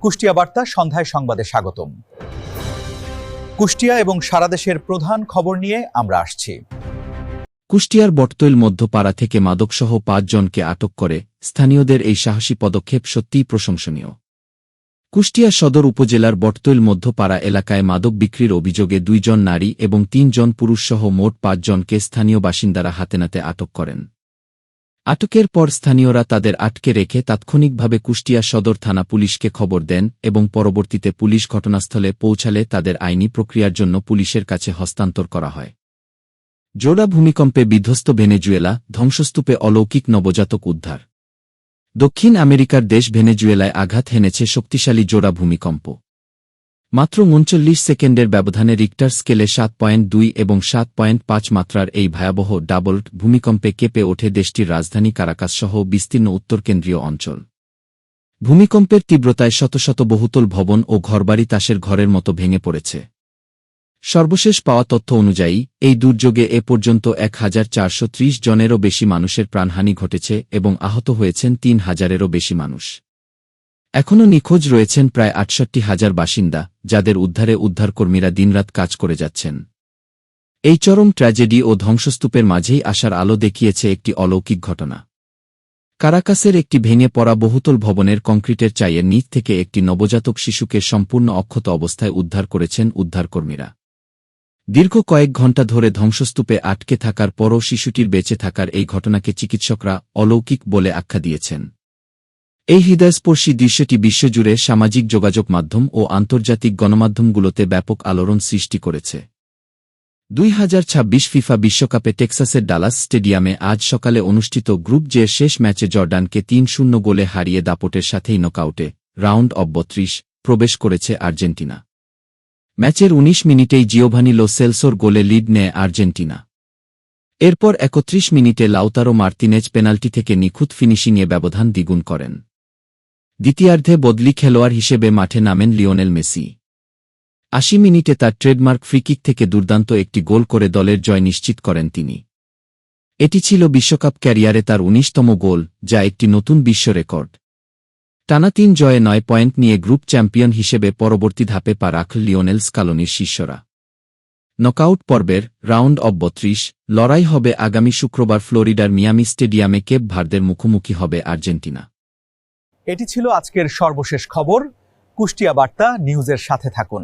কুষ্টিয়া বার্তা সন্ধ্যায় সংবাদে স্বাগতম। কুষ্টিয়া এবং সারা দেশের প্রধান খবর নিয়ে আমরা আসছি। কুষ্টিয়ার বটতৈল মধ্যপাড়া থেকে মাদকসহ ৫ জনকে আটক করে স্থানীয়দের এই সাহসী পদক্ষেপ সত্যিই প্রশংসনীয়। কুষ্টিয়া সদর উপজেলার বটতৈল মধ্যপাড়া এলাকায় মাদক বিক্রির অভিযোগে ২ জন নারী এবং ৩ জন পুরুষসহ মোট ৫ জনকে স্থানীয় বাসিন্দারা হাতেনাতে আটক করেন। আটকের পর স্থানীয়রা তাদের আটকে রেখে তাৎক্ষণিকভাবে কুষ্টিয়া সদর থানা পুলিশকে খবর দেন এবং পরবর্তীতে পুলিশ ঘটনাস্থলে পৌঁছালে তাদের আইনি প্রক্রিয়ার জন্য পুলিশের কাছে হস্তান্তর করা হয়। জোড়া ভূমিকম্পে বিধ্বস্ত ভেনেজুয়েলা, ধ্বংসস্তূপে অলৌকিক নবজাতক উদ্ধার। দক্ষিণ আমেরিকার দেশ ভেনেজুয়েলায় আঘাত হেনেছে শক্তিশালী জোড়া ভূমিকম্প। মাত্র ৩৯ সেকেন্ডের ব্যবধানে রিক্টার স্কেলে ৭.২ এবং ৭.৫ মাত্রার এই ভয়াবহ ডাবল ভূমিকম্পে কেঁপে ওঠে দেশটির রাজধানী কারাকাস সহ বিস্তীর্ণ উত্তর কেন্দ্রীয় অঞ্চল। ভূমিকম্পের তীব্রতায় শত শত বহুতল ভবন ও ঘরবাড়ি তাসের ঘরের মতো ভেঙে পড়েছে। সর্বশেষ পাওয়া তথ্য অনুযায়ী এই দুর্যোগে এ পর্যন্ত ১,৪৩০ জনেরও বেশি মানুষের প্রাণহানি ঘটেছে এবং আহত হয়েছেন ৩,০০০-এরও বেশি মানুষ। এখনও নিখোঁজ রয়েছেন প্রায় ৬৮,০০০ বাসিন্দা, যাদের উদ্ধারে উদ্ধারকর্মীরা দিনরাত কাজ করে যাচ্ছেন। এই চরম ট্র্যাজেডি ও ধ্বংসস্তূপের মাঝেই আসার আলো দেখিয়েছে একটি অলৌকিক ঘটনা। কারাকাসের একটি ভেঙে পড়া বহুতল ভবনের কংক্রিটের চাইয়ের নিচ থেকে একটি নবজাতক শিশুকে সম্পূর্ণ অক্ষত অবস্থায় উদ্ধার করেছেন উদ্ধারকর্মীরা। দীর্ঘ কয়েক ঘণ্টা ধরে ধ্বংসস্তূপে আটকে থাকার পরও শিশুটির বেঁচে থাকার এই ঘটনাকে চিকিৎসকরা অলৌকিক বলে আখ্যা দিয়েছেন। এই হৃদয়স্পর্শী দৃশ্যটি বিশ্বজুড়ে সামাজিক যোগাযোগ মাধ্যম ও আন্তর্জাতিক গণমাধ্যমগুলোতে ব্যাপক আলোড়ন সৃষ্টি করেছে। ২০২৬ ফিফা বিশ্বকাপে টেক্সাসের ডালাস স্টেডিয়ামে আজ সকালে অনুষ্ঠিত গ্রুপ জে শেষ ম্যাচে জর্ডানকে ৩-০ গোলে হারিয়ে দাপটের সাথেই নকআউটে রাউন্ড অব ৩২ প্রবেশ করেছে আর্জেন্টিনা। ম্যাচের ১৯ মিনিটেই জিওভানি লো সেলসোর গোলে লিড নেয় আর্জেন্টিনা। এরপর ৩১ মিনিটে লাউতারো মার্তিনেজ পেনাল্টি থেকে নিখুঁত ফিনিশিংয়ে ব্যবধান দ্বিগুণ করেন। দ্বিতীয়ার্ধে বদলি খেলোয়াড় হিসেবে মাঠে নামেন লিওনেল মেসি। ৮০ মিনিটে তার ট্রেডমার্ক ফ্রিকিক থেকে দুর্দান্ত একটি গোল করে দলের জয় নিশ্চিত করেন তিনি। এটি ছিল বিশ্বকাপ ক্যারিয়ারে তার ১৯তম গোল, যা একটি নতুন বিশ্ব রেকর্ড। টানা ৩ জয়ে ৯ পয়েন্ট নিয়ে গ্রুপ চ্যাম্পিয়ন হিসেবে পরবর্তী ধাপে পা রাখল লিওনেল স্কালোনির শিষ্যরা। নকআউট পর্বের রাউন্ড অব ৩২ লড়াই হবে আগামী শুক্রবার ফ্লোরিডার মিয়ামি স্টেডিয়ামে। কেপ ভার্দের মুখোমুখি হবে আর্জেন্টিনা। এটি ছিল আজকের সর্বশেষ খবর। কুষ্টিয়া বার্তা নিউজের সাথে থাকুন।